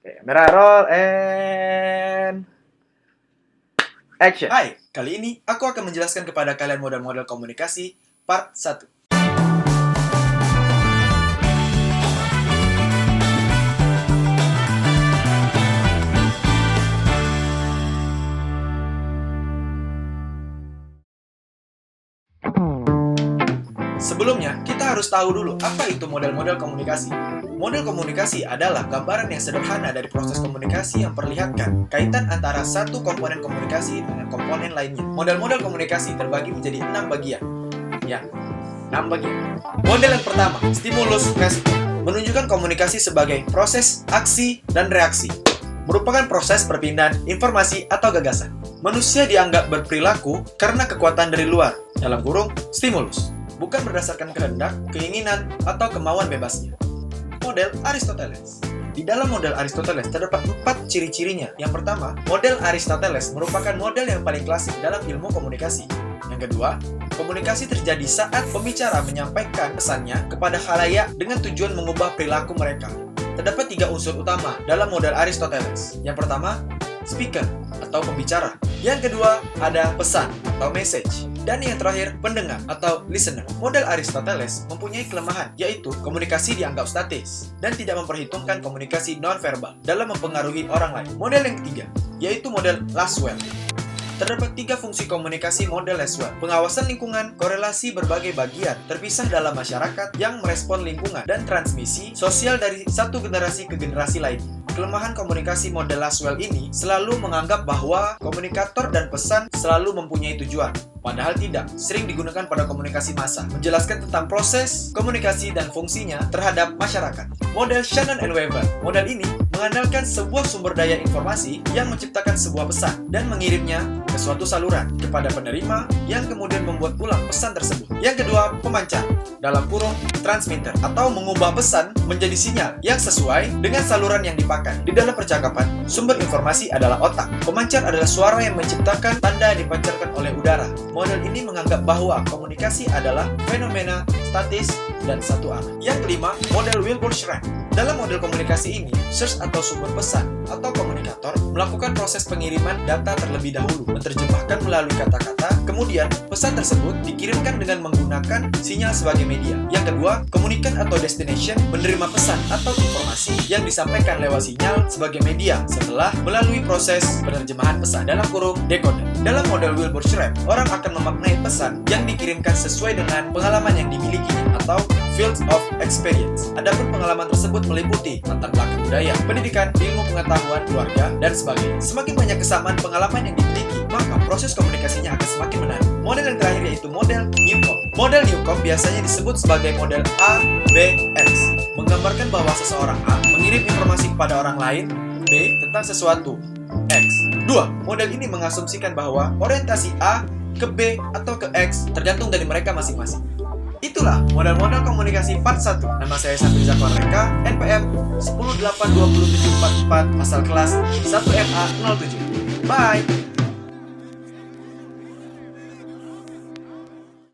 Oke, kamera roll and action. Hai, kali ini aku akan menjelaskan kepada kalian model-model komunikasi part 1. Sebelumnya, kita harus tahu dulu apa itu model-model komunikasi. Model komunikasi adalah gambaran yang sederhana dari proses komunikasi yang perlihatkan kaitan antara satu komponen komunikasi dengan komponen lainnya. Model-model komunikasi terbagi menjadi 6 bagian. Ya, 6 bagian. Model yang pertama, stimulus respon, menunjukkan komunikasi sebagai proses, aksi, dan reaksi. Merupakan proses perpindahan informasi atau gagasan. Manusia dianggap berperilaku karena kekuatan dari luar, dalam kurung, stimulus, bukan berdasarkan kehendak, keinginan, atau kemauan bebasnya. Model Aristoteles. Di dalam model Aristoteles terdapat 4 ciri-cirinya. Yang pertama, model Aristoteles merupakan model yang paling klasik dalam ilmu komunikasi. Yang kedua, komunikasi terjadi saat pembicara menyampaikan pesannya kepada khalayak dengan tujuan mengubah perilaku mereka. Terdapat 3 unsur utama dalam model Aristoteles. Yang pertama, speaker atau pembicara. Yang kedua, ada pesan atau message. Dan yang terakhir, pendengar atau listener. Model Aristoteles mempunyai kelemahan, yaitu komunikasi dianggap statis dan tidak memperhitungkan komunikasi non-verbal dalam mempengaruhi orang lain. Model yang ketiga, yaitu model Lasswell. Terdapat 3 fungsi komunikasi model Lasswell. Pengawasan lingkungan, korelasi berbagai bagian terpisah dalam masyarakat yang merespon lingkungan, dan transmisi sosial dari satu generasi ke generasi lainnya. Kelemahan komunikasi model Lasswell ini selalu menganggap bahwa komunikator dan pesan selalu mempunyai tujuan. Padahal tidak, sering digunakan pada komunikasi massa, menjelaskan tentang proses, komunikasi, dan fungsinya terhadap masyarakat. Model Shannon and Weaver. Model ini mengandalkan sebuah sumber daya informasi yang menciptakan sebuah pesan dan mengirimnya ke suatu saluran kepada penerima yang kemudian membuat ulang pesan tersebut. Yang kedua, pemancar, dalam kurung transmitter, atau mengubah pesan menjadi sinyal yang sesuai dengan saluran yang dipakai. Di dalam percakapan, sumber informasi adalah otak. Pemancar adalah suara yang menciptakan tanda yang dipancarkan oleh udara. Model ini menganggap bahwa komunikasi adalah fenomena statis dan satu arah. Yang kelima, model Wilbur-Schramm. Dalam model komunikasi ini, source atau sumber pesan atau komunikator melakukan proses pengiriman data terlebih dahulu, menerjemahkan melalui kata-kata, kemudian pesan tersebut dikirimkan dengan menggunakan sinyal sebagai media. Yang kedua, komunikan atau destination menerima pesan atau informasi yang disampaikan lewat sinyal sebagai media setelah melalui proses penerjemahan pesan dalam kurung decoder. Dalam model Wilbur-Schramm, orang akan memaknai pesan yang dikirimkan sesuai dengan pengalaman yang dimilikinya atau fields of experience. Adapun pengalaman tersebut meliputi latar belakang budaya, pendidikan, ilmu pengetahuan, keluarga, dan sebagainya. Semakin banyak kesamaan pengalaman yang dimiliki, maka proses komunikasinya akan semakin menarik. Model yang terakhir yaitu model Newcomb. Model Newcomb biasanya disebut sebagai model ABX, menggambarkan bahwa seseorang A mengirim informasi kepada orang lain B tentang sesuatu X. 2. Model ini mengasumsikan bahwa orientasi A ke B atau ke X tergantung dari mereka masing-masing. Itulah model-model komunikasi part 1. Nama saya Santri Zakwan Reka, NPM 1082744, asal kelas 1MA07. Bye!